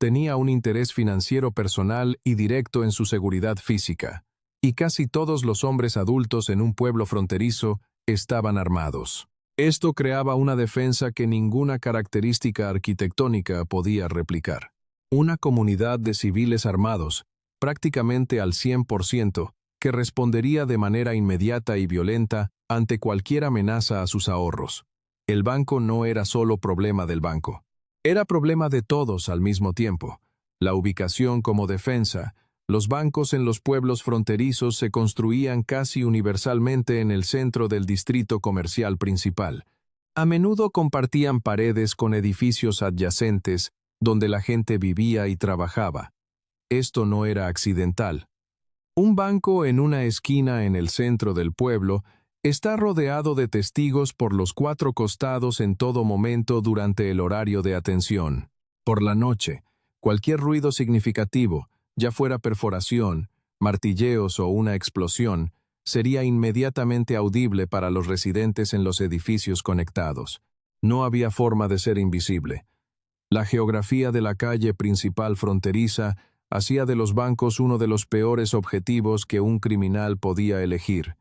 tenía un interés financiero personal y directo en su seguridad física, y casi todos los hombres adultos en un pueblo fronterizo estaban armados. Esto creaba una defensa que ninguna característica arquitectónica podía replicar. Una comunidad de civiles armados, prácticamente al 100%, que respondería de manera inmediata y violenta ante cualquier amenaza a sus ahorros. El banco no era solo problema del banco. Era problema de todos al mismo tiempo. La ubicación como defensa. Los bancos en los pueblos fronterizos se construían casi universalmente en el centro del distrito comercial principal. A menudo compartían paredes con edificios adyacentes donde la gente vivía y trabajaba. Esto no era accidental. Un banco en una esquina en el centro del pueblo está rodeado de testigos por los 4 costados en todo momento durante el horario de atención. Por la noche, cualquier ruido significativo, ya fuera perforación, martilleos o una explosión, sería inmediatamente audible para los residentes en los edificios conectados. No había forma de ser invisible. La geografía de la calle principal fronteriza hacía de los bancos uno de los peores objetivos que un criminal podía elegir.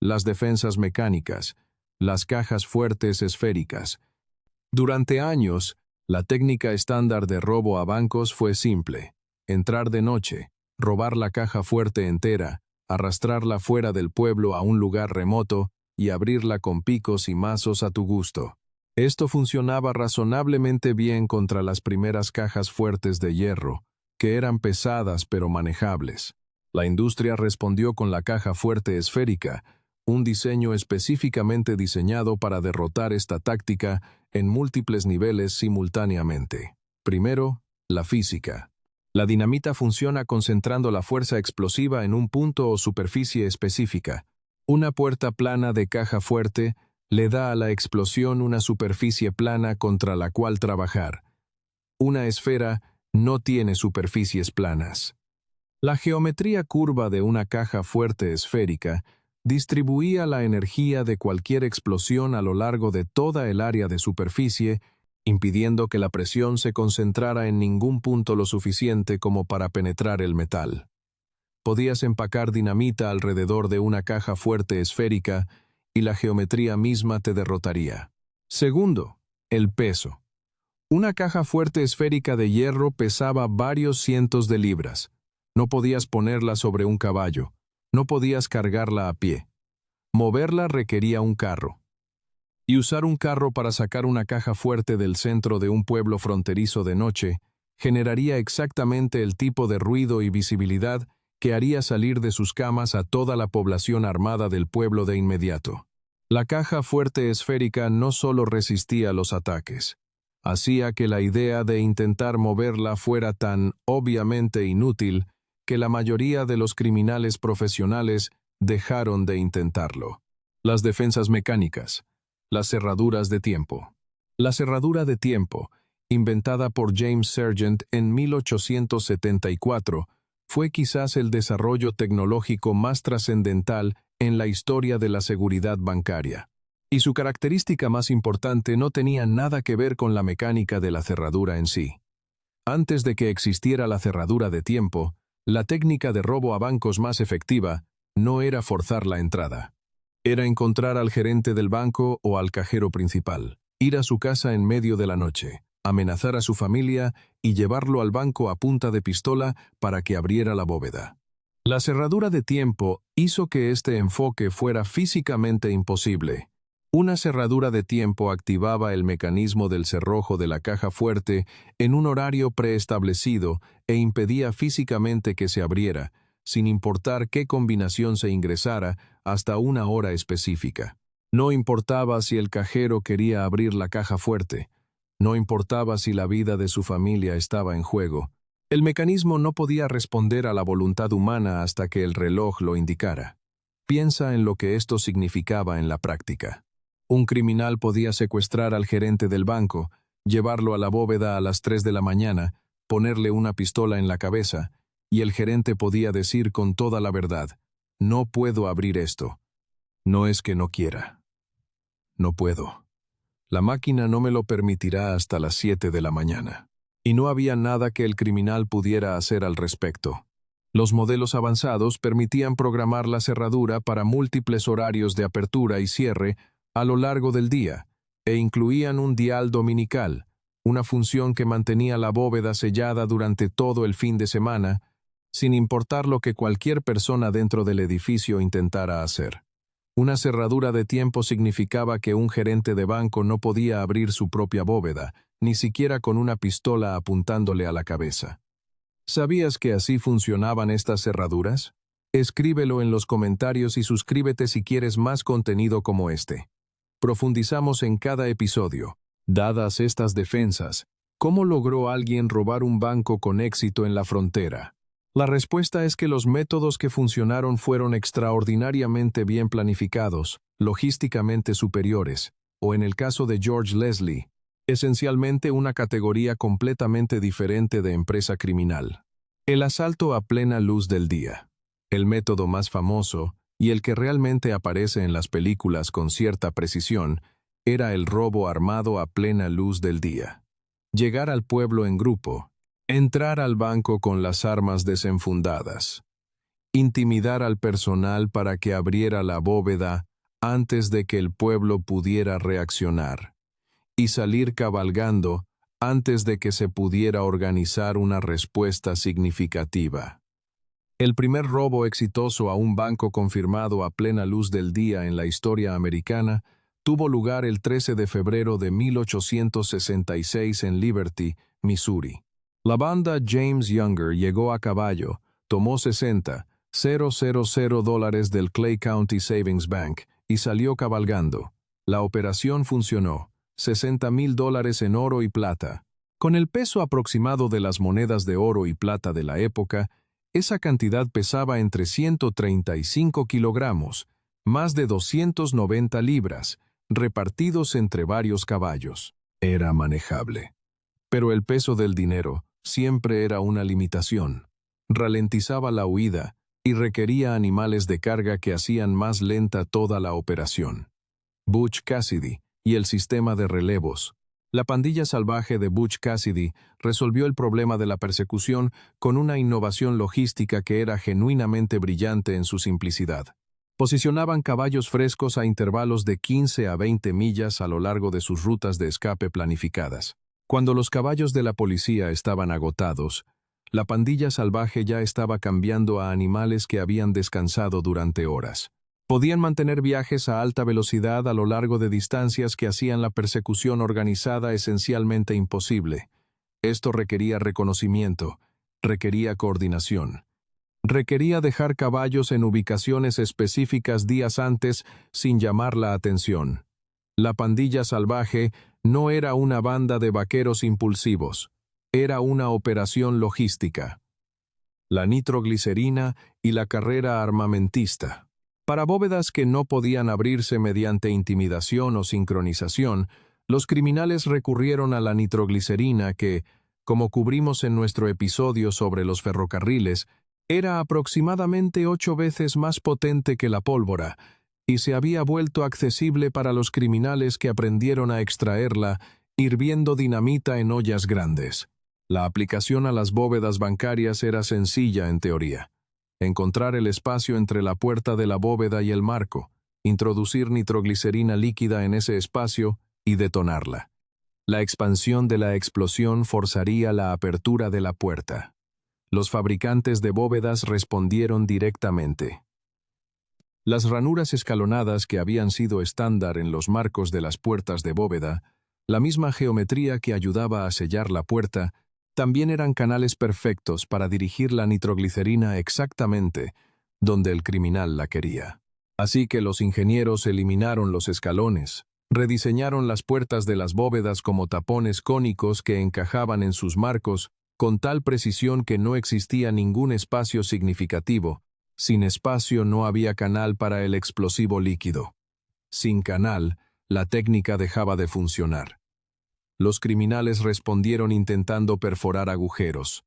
Las defensas mecánicas, las cajas fuertes esféricas. Durante años, la técnica estándar de robo a bancos fue simple: entrar de noche, robar la caja fuerte entera, arrastrarla fuera del pueblo a un lugar remoto y abrirla con picos y mazos a tu gusto. Esto funcionaba razonablemente bien contra las primeras cajas fuertes de hierro, que eran pesadas pero manejables. La industria respondió con la caja fuerte esférica, un diseño específicamente diseñado para derrotar esta táctica en múltiples niveles simultáneamente. Primero, la física. La dinamita funciona concentrando la fuerza explosiva en un punto o superficie específica. Una puerta plana de caja fuerte le da a la explosión una superficie plana contra la cual trabajar. Una esfera no tiene superficies planas. La geometría curva de una caja fuerte esférica distribuía la energía de cualquier explosión a lo largo de toda el área de superficie, impidiendo que la presión se concentrara en ningún punto lo suficiente como para penetrar el metal. Podías empacar dinamita alrededor de una caja fuerte esférica y la geometría misma te derrotaría. Segundo, el peso. Una caja fuerte esférica de hierro pesaba varios cientos de libras. No podías ponerla sobre un caballo. No podías cargarla a pie. Moverla requería un carro. Y usar un carro para sacar una caja fuerte del centro de un pueblo fronterizo de noche generaría exactamente el tipo de ruido y visibilidad que haría salir de sus camas a toda la población armada del pueblo de inmediato. La caja fuerte esférica no solo resistía los ataques, hacía que la idea de intentar moverla fuera tan obviamente inútil que la mayoría de los criminales profesionales dejaron de intentarlo. Las defensas mecánicas. Las cerraduras de tiempo. La cerradura de tiempo, inventada por James Sargent en 1874, fue quizás el desarrollo tecnológico más trascendental en la historia de la seguridad bancaria. Y su característica más importante no tenía nada que ver con la mecánica de la cerradura en sí. Antes de que existiera la cerradura de tiempo, la técnica de robo a bancos más efectiva no era forzar la entrada. Era encontrar al gerente del banco o al cajero principal, ir a su casa en medio de la noche, amenazar a su familia y llevarlo al banco a punta de pistola para que abriera la bóveda. La cerradura de tiempo hizo que este enfoque fuera físicamente imposible. Una cerradura de tiempo activaba el mecanismo del cerrojo de la caja fuerte en un horario preestablecido e impedía físicamente que se abriera, sin importar qué combinación se ingresara, hasta una hora específica. No importaba si el cajero quería abrir la caja fuerte. No importaba si la vida de su familia estaba en juego. El mecanismo no podía responder a la voluntad humana hasta que el reloj lo indicara. Piensa en lo que esto significaba en la práctica. Un criminal podía secuestrar al gerente del banco, llevarlo a la bóveda a las 3 de la mañana, ponerle una pistola en la cabeza, y el gerente podía decir con toda la verdad: «No puedo abrir esto. No es que no quiera. No puedo. La máquina no me lo permitirá hasta las 7 de la mañana». y no había nada que el criminal pudiera hacer al respecto. Los modelos avanzados permitían programar la cerradura para múltiples horarios de apertura y cierre a lo largo del día, e incluían un dial dominical, una función que mantenía la bóveda sellada durante todo el fin de semana, sin importar lo que cualquier persona dentro del edificio intentara hacer. Una cerradura de tiempo significaba que un gerente de banco no podía abrir su propia bóveda, ni siquiera con una pistola apuntándole a la cabeza. ¿Sabías que así funcionaban estas cerraduras? Escríbelo en los comentarios y suscríbete si quieres más contenido como este. Profundizamos en cada episodio. Dadas estas defensas, ¿cómo logró alguien robar un banco con éxito en la frontera? La respuesta es que los métodos que funcionaron fueron extraordinariamente bien planificados, logísticamente superiores, o en el caso de George Leslie, esencialmente una categoría completamente diferente de empresa criminal. El asalto a plena luz del día. El método más famoso, y el que realmente aparece en las películas con cierta precisión, era el robo armado a plena luz del día. Llegar al pueblo en grupo, entrar al banco con las armas desenfundadas, intimidar al personal para que abriera la bóveda antes de que el pueblo pudiera reaccionar, y salir cabalgando antes de que se pudiera organizar una respuesta significativa. El primer robo exitoso a un banco confirmado a plena luz del día en la historia americana tuvo lugar el 13 de febrero de 1866 en Liberty, Missouri. La banda James Younger llegó a caballo, tomó $60,000 del Clay County Savings Bank y salió cabalgando. La operación funcionó, $60,000 en oro y plata. Con el peso aproximado de las monedas de oro y plata de la época, esa cantidad pesaba entre 135 kilogramos, más de 290 libras, repartidos entre varios caballos. Era manejable. Pero el peso del dinero siempre era una limitación. Ralentizaba la huida y requería animales de carga que hacían más lenta toda la operación. Butch Cassidy y el sistema de relevos. La pandilla salvaje de Butch Cassidy resolvió el problema de la persecución con una innovación logística que era genuinamente brillante en su simplicidad. Posicionaban caballos frescos a intervalos de 15 a 20 millas a lo largo de sus rutas de escape planificadas. Cuando los caballos de la policía estaban agotados, la pandilla salvaje ya estaba cambiando a animales que habían descansado durante horas. Podían mantener viajes a alta velocidad a lo largo de distancias que hacían la persecución organizada esencialmente imposible. Esto requería reconocimiento, requería coordinación. Requería dejar caballos en ubicaciones específicas días antes sin llamar la atención. La pandilla salvaje no era una banda de vaqueros impulsivos, era una operación logística. La nitroglicerina y la carrera armamentista. Para bóvedas que no podían abrirse mediante intimidación o sincronización, los criminales recurrieron a la nitroglicerina que, como cubrimos en nuestro episodio sobre los ferrocarriles, era aproximadamente 8 veces más potente que la pólvora, y se había vuelto accesible para los criminales que aprendieron a extraerla hirviendo dinamita en ollas grandes. La aplicación a las bóvedas bancarias era sencilla en teoría. Encontrar el espacio entre la puerta de la bóveda y el marco, introducir nitroglicerina líquida en ese espacio y detonarla. La expansión de la explosión forzaría la apertura de la puerta. Los fabricantes de bóvedas respondieron directamente. Las ranuras escalonadas que habían sido estándar en los marcos de las puertas de bóveda, la misma geometría que ayudaba a sellar la puerta, también eran canales perfectos para dirigir la nitroglicerina exactamente donde el criminal la quería. Así que los ingenieros eliminaron los escalones, rediseñaron las puertas de las bóvedas como tapones cónicos que encajaban en sus marcos con tal precisión que no existía ningún espacio significativo. Sin espacio no había canal para el explosivo líquido. Sin canal, la técnica dejaba de funcionar. Los criminales respondieron intentando perforar agujeros.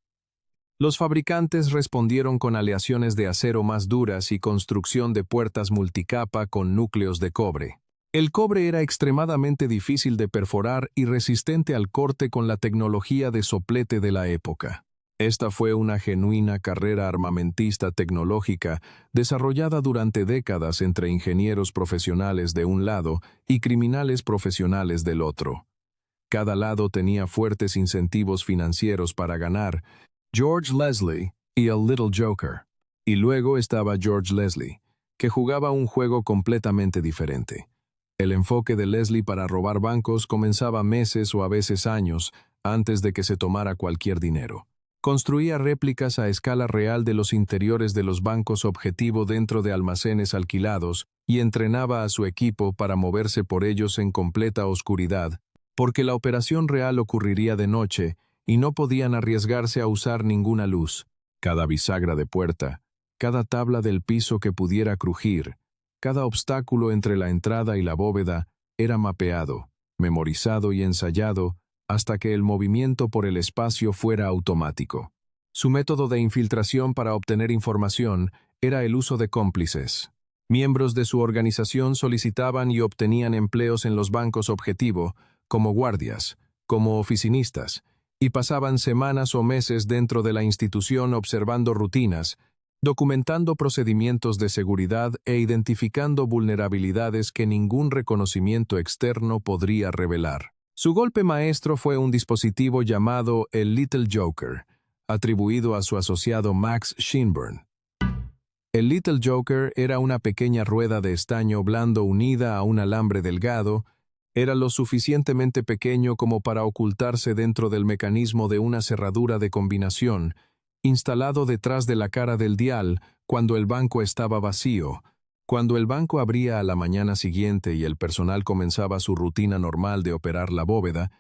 Los fabricantes respondieron con aleaciones de acero más duras y construcción de puertas multicapa con núcleos de cobre. El cobre era extremadamente difícil de perforar y resistente al corte con la tecnología de soplete de la época. Esta fue una genuina carrera armamentista tecnológica desarrollada durante décadas entre ingenieros profesionales de un lado y criminales profesionales del otro. Cada lado tenía fuertes incentivos financieros para ganar: George Leslie y el Little Joker. Y luego estaba George Leslie, que jugaba un juego completamente diferente. El enfoque de Leslie para robar bancos comenzaba meses o a veces años antes de que se tomara cualquier dinero. Construía réplicas a escala real de los interiores de los bancos objetivo dentro de almacenes alquilados y entrenaba a su equipo para moverse por ellos en completa oscuridad, porque la operación real ocurriría de noche y no podían arriesgarse a usar ninguna luz. Cada bisagra de puerta, cada tabla del piso que pudiera crujir, cada obstáculo entre la entrada y la bóveda era mapeado, memorizado y ensayado hasta que el movimiento por el espacio fuera automático. Su método de infiltración para obtener información era el uso de cómplices. Miembros de su organización solicitaban y obtenían empleos en los bancos objetivo, como guardias, como oficinistas, y pasaban semanas o meses dentro de la institución observando rutinas, documentando procedimientos de seguridad e identificando vulnerabilidades que ningún reconocimiento externo podría revelar. Su golpe maestro fue un dispositivo llamado el Little Joker, atribuido a su asociado Max Shinburn. El Little Joker era una pequeña rueda de estaño blando unida a un alambre delgado. Era lo suficientemente pequeño como para ocultarse dentro del mecanismo de una cerradura de combinación, instalado detrás de la cara del dial cuando el banco estaba vacío. Cuando el banco abría a la mañana siguiente y el personal comenzaba su rutina normal de operar la bóveda,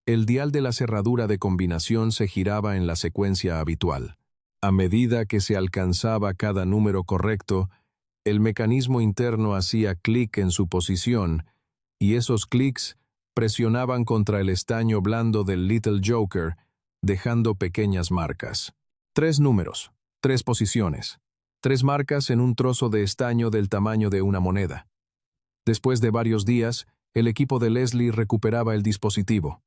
el dial de la cerradura de combinación se giraba en la secuencia habitual. A medida que se alcanzaba cada número correcto, el mecanismo interno hacía clic en su posición, y esos clics presionaban contra el estaño blando del Little Joker, dejando pequeñas marcas. 3 números, 3 posiciones, 3 marcas en un trozo de estaño del tamaño de una moneda. Después de varios días, el equipo de Leslie recuperaba el dispositivo.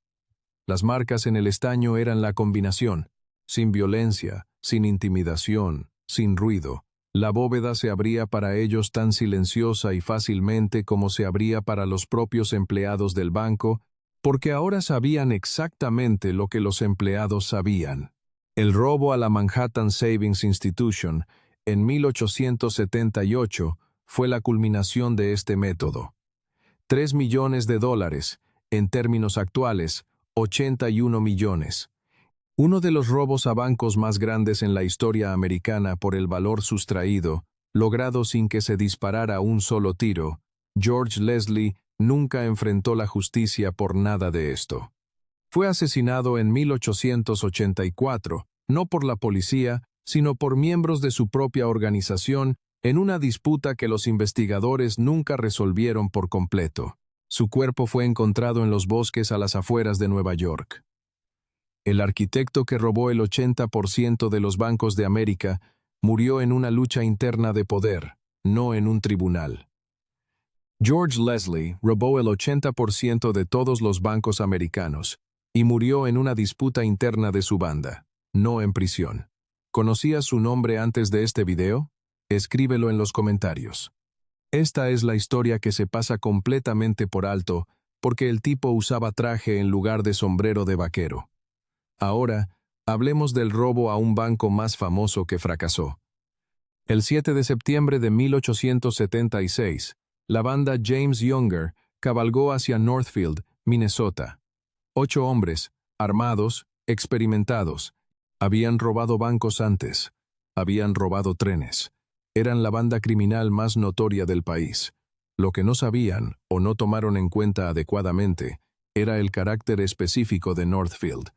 Las marcas en el estaño eran la combinación, sin violencia, sin intimidación, sin ruido. La bóveda se abría para ellos tan silenciosa y fácilmente como se abría para los propios empleados del banco, porque ahora sabían exactamente lo que los empleados sabían. El robo a la Manhattan Savings Institution en 1878 fue la culminación de este método. $3 millones, en términos actuales, 81 millones. Uno de los robos a bancos más grandes en la historia americana por el valor sustraído, logrado sin que se disparara un solo tiro. George Leslie nunca enfrentó la justicia por nada de esto. Fue asesinado en 1884, no por la policía, sino por miembros de su propia organización, en una disputa que los investigadores nunca resolvieron por completo. Su cuerpo fue encontrado en los bosques a las afueras de Nueva York. El arquitecto que robó el 80% de los bancos de América murió en una lucha interna de poder, no en un tribunal. George Leslie robó el 80% de todos los bancos americanos y murió en una disputa interna de su banda, no en prisión. ¿Conocías su nombre antes de este video? Escríbelo en los comentarios. Esta es la historia que se pasa completamente por alto porque el tipo usaba traje en lugar de sombrero de vaquero. Ahora, hablemos del robo a un banco más famoso que fracasó. El 7 de septiembre de 1876, la banda James Younger cabalgó hacia Northfield, Minnesota. 8 hombres, armados, experimentados, habían robado bancos antes, habían robado trenes. Eran la banda criminal más notoria del país. Lo que no sabían o no tomaron en cuenta adecuadamente era el carácter específico de Northfield.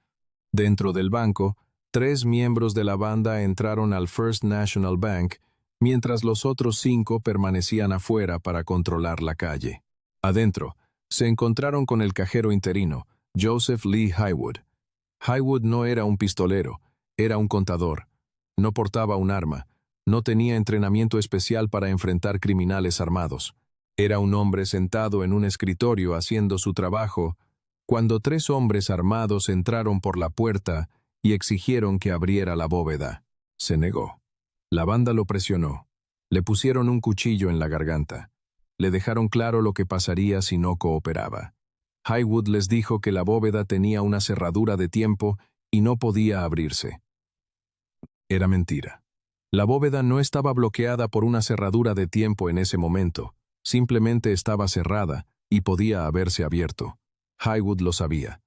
Dentro del banco, 3 miembros de la banda entraron al First National Bank, mientras los otros 5 permanecían afuera para controlar la calle. Adentro, se encontraron con el cajero interino, Joseph Lee Haywood. Haywood no era un pistolero, era un contador. No portaba un arma, no tenía entrenamiento especial para enfrentar criminales armados. Era un hombre sentado en un escritorio haciendo su trabajo, cuando 3 hombres armados entraron por la puerta y exigieron que abriera la bóveda. Se negó. La banda lo presionó. Le pusieron un cuchillo en la garganta. Le dejaron claro lo que pasaría si no cooperaba. Haywood les dijo que la bóveda tenía una cerradura de tiempo y no podía abrirse. Era mentira. La bóveda no estaba bloqueada por una cerradura de tiempo en ese momento, simplemente estaba cerrada y podía haberse abierto. Haywood lo sabía.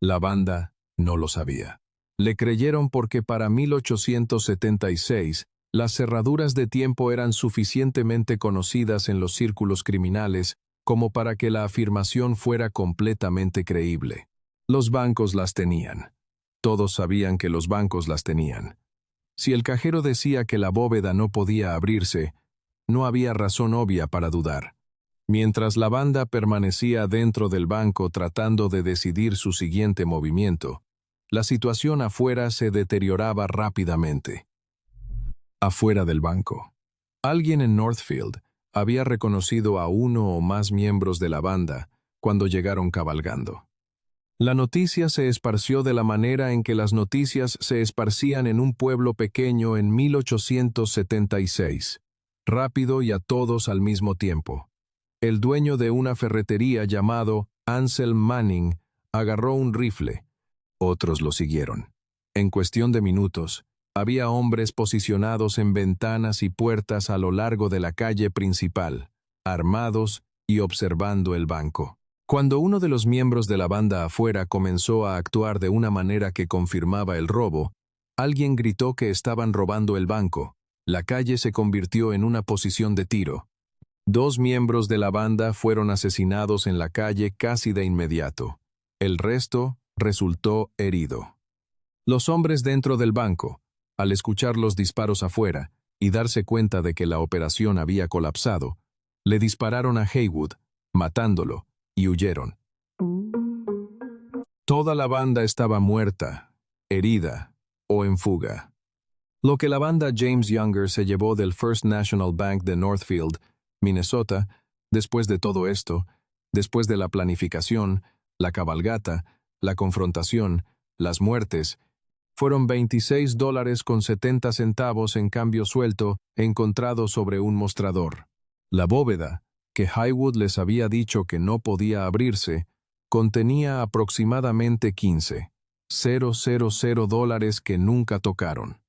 La banda no lo sabía. Le creyeron porque para 1876, las cerraduras de tiempo eran suficientemente conocidas en los círculos criminales como para que la afirmación fuera completamente creíble. Los bancos las tenían. Todos sabían que los bancos las tenían. Si el cajero decía que la bóveda no podía abrirse, no había razón obvia para dudar. Mientras la banda permanecía dentro del banco tratando de decidir su siguiente movimiento, la situación afuera se deterioraba rápidamente. Afuera del banco. Alguien en Northfield había reconocido a uno o más miembros de la banda cuando llegaron cabalgando. La noticia se esparció de la manera en que las noticias se esparcían en un pueblo pequeño en 1876, rápido y a todos al mismo tiempo. El dueño de una ferretería llamado Ansel Manning agarró un rifle. Otros lo siguieron. En cuestión de minutos, había hombres posicionados en ventanas y puertas a lo largo de la calle principal, armados y observando el banco. Cuando uno de los miembros de la banda afuera comenzó a actuar de una manera que confirmaba el robo, alguien gritó que estaban robando el banco. La calle se convirtió en una posición de tiro. 2 miembros de la banda fueron asesinados en la calle casi de inmediato. El resto resultó herido. Los hombres dentro del banco, al escuchar los disparos afuera y darse cuenta de que la operación había colapsado, le dispararon a Haywood, matándolo, y huyeron. Toda la banda estaba muerta, herida o en fuga. Lo que la banda James Younger se llevó del First National Bank de Northfield, Minnesota, después de todo esto, después de la planificación, la cabalgata, la confrontación, las muertes, fueron $26.70 en cambio suelto encontrado sobre un mostrador. La bóveda, que Haywood les había dicho que no podía abrirse, contenía aproximadamente $15,000 que nunca tocaron.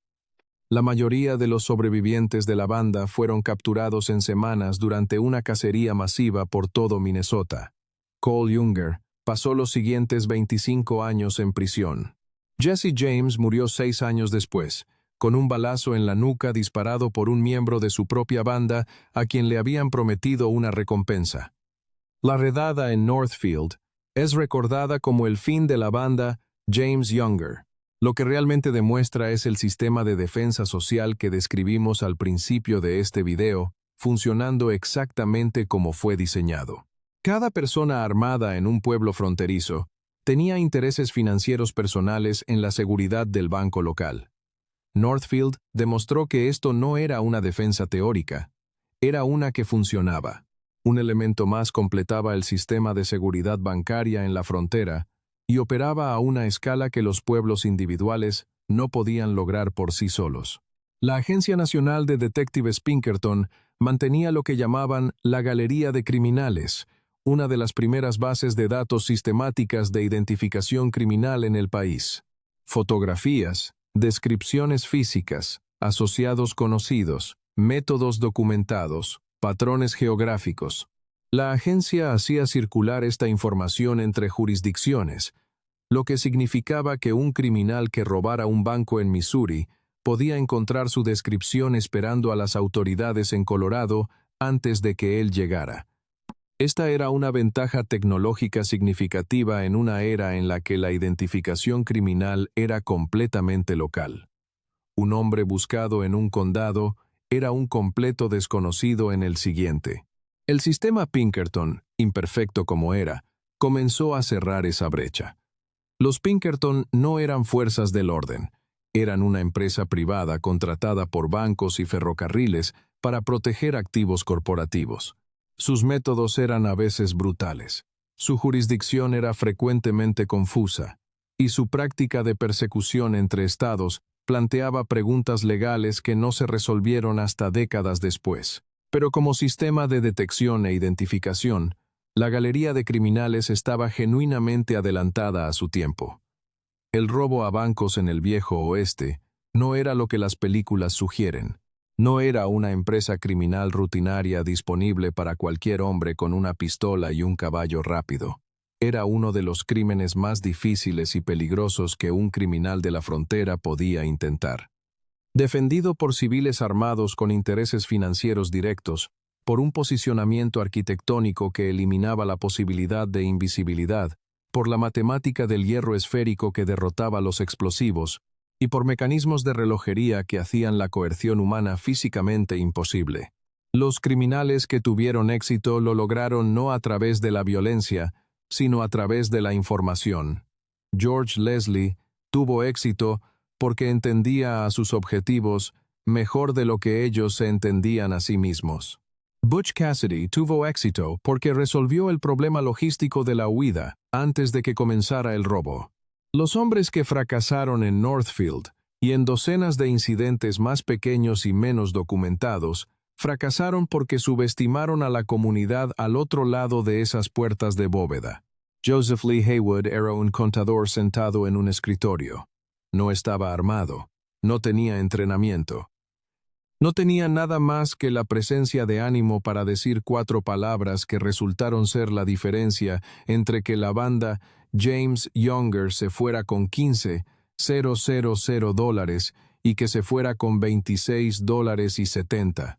La mayoría de los sobrevivientes de la banda fueron capturados en semanas durante una cacería masiva por todo Minnesota. Cole Younger pasó los siguientes 25 años en prisión. Jesse James murió 6 años después, con un balazo en la nuca disparado por un miembro de su propia banda a quien le habían prometido una recompensa. La redada en Northfield es recordada como el fin de la banda James Younger. Lo que realmente demuestra es el sistema de defensa social que describimos al principio de este video, funcionando exactamente como fue diseñado. Cada persona armada en un pueblo fronterizo tenía intereses financieros personales en la seguridad del banco local. Northfield demostró que esto no era una defensa teórica, era una que funcionaba. Un elemento más completaba el sistema de seguridad bancaria en la frontera y operaba a una escala que los pueblos individuales no podían lograr por sí solos. La Agencia Nacional de Detectives Pinkerton mantenía lo que llamaban la Galería de Criminales, una de las primeras bases de datos sistemáticas de identificación criminal en el país. Fotografías, descripciones físicas, asociados conocidos, métodos documentados, patrones geográficos. La agencia hacía circular esta información entre jurisdicciones, lo que significaba que un criminal que robara un banco en Missouri podía encontrar su descripción esperando a las autoridades en Colorado antes de que él llegara. Esta era una ventaja tecnológica significativa en una era en la que la identificación criminal era completamente local. Un hombre buscado en un condado era un completo desconocido en el siguiente. El sistema Pinkerton, imperfecto como era, comenzó a cerrar esa brecha. Los Pinkerton no eran fuerzas del orden, eran una empresa privada contratada por bancos y ferrocarriles para proteger activos corporativos. Sus métodos eran a veces brutales. Su jurisdicción era frecuentemente confusa, y su práctica de persecución entre estados planteaba preguntas legales que no se resolvieron hasta décadas después. Pero como sistema de detección e identificación, la galería de criminales estaba genuinamente adelantada a su tiempo. El robo a bancos en el Viejo Oeste no era lo que las películas sugieren. No era una empresa criminal rutinaria disponible para cualquier hombre con una pistola y un caballo rápido. Era uno de los crímenes más difíciles y peligrosos que un criminal de la frontera podía intentar. Defendido por civiles armados con intereses financieros directos, por un posicionamiento arquitectónico que eliminaba la posibilidad de invisibilidad, por la matemática del hierro esférico que derrotaba los explosivos, y por mecanismos de relojería que hacían la coerción humana físicamente imposible. Los criminales que tuvieron éxito lo lograron no a través de la violencia, sino a través de la información. George Leslie tuvo éxito porque entendía a sus objetivos mejor de lo que ellos se entendían a sí mismos. Butch Cassidy tuvo éxito porque resolvió el problema logístico de la huida antes de que comenzara el robo. Los hombres que fracasaron en Northfield y en docenas de incidentes más pequeños y menos documentados, fracasaron porque subestimaron a la comunidad al otro lado de esas puertas de bóveda. Joseph Lee Haywood era un contador sentado en un escritorio. No estaba armado, no tenía entrenamiento. No tenía nada más que la presencia de ánimo para decir 4 palabras que resultaron ser la diferencia entre que la banda James Younger se fuera con $15,000 y que se fuera con $26.70.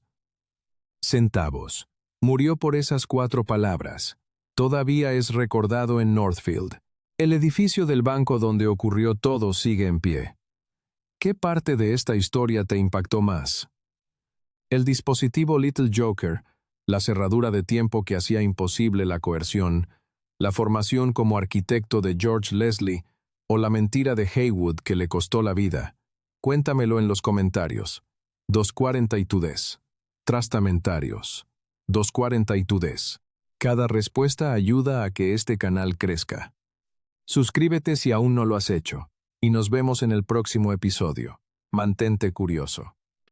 Murió por esas 4 palabras. Todavía es recordado en Northfield. El edificio del banco donde ocurrió todo sigue en pie. ¿Qué parte de esta historia te impactó más? El dispositivo Little Joker, la cerradura de tiempo que hacía imposible la coerción, la formación como arquitecto de George Leslie o la mentira de Haywood que le costó la vida. Cuéntamelo en los comentarios. 242. Trastamentarios. 242. Cada respuesta ayuda a que este canal crezca. Suscríbete si aún no lo has hecho, y nos vemos en el próximo episodio. Mantente curioso.